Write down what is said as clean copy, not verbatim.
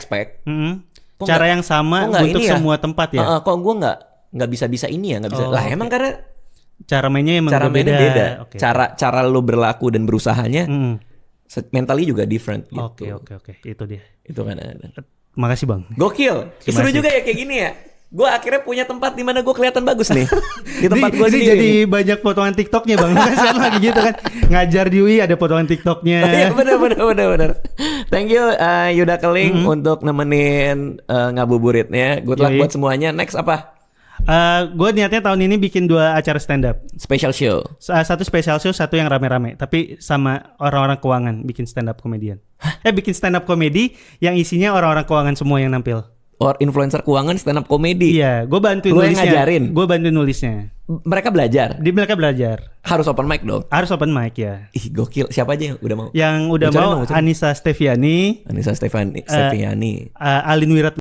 expect. Cara yang sama untuk semua tempat ya. Kok gue nggak bisa ini ya, nggak bisa. Lah emang karena cara mainnya emang beda. Okay. Cara lo berlaku dan berusahanya mentally juga different gitu. Oke. Itu dia. Itu kan. Makasih Bang. Gokil. Seru juga ya kayak gini ya. Gue akhirnya punya tempat di mana gue kelihatan bagus nih. Di tempat gue sendiri. Jadi banyak potongan TikToknya Bang. Kan lagi gitu kan. Ngajar di UI ada potongan TikToknya. Iya benar. Thank you Yuda Keling untuk nemenin ngabuburitnya. Good luck buat semuanya. Next apa? Gue niatnya tahun ini bikin 2 acara stand up. Special show. Satu special show, satu yang rame-rame. Tapi sama orang-orang keuangan, bikin stand up comedian. Bikin stand up comedy yang isinya orang-orang keuangan semua yang nampil. Influencer keuangan stand up comedy. Iya, gue bantuin nulisnya. Lu nulisnya. yang ngajarin? Gue bantuin nulisnya. Mereka belajar? Mereka belajar. Harus open mic dong? Harus open mic ya. Ih gokil, siapa aja yang udah mau? Yang udah mau, Anissa Steviani. Alin Wirat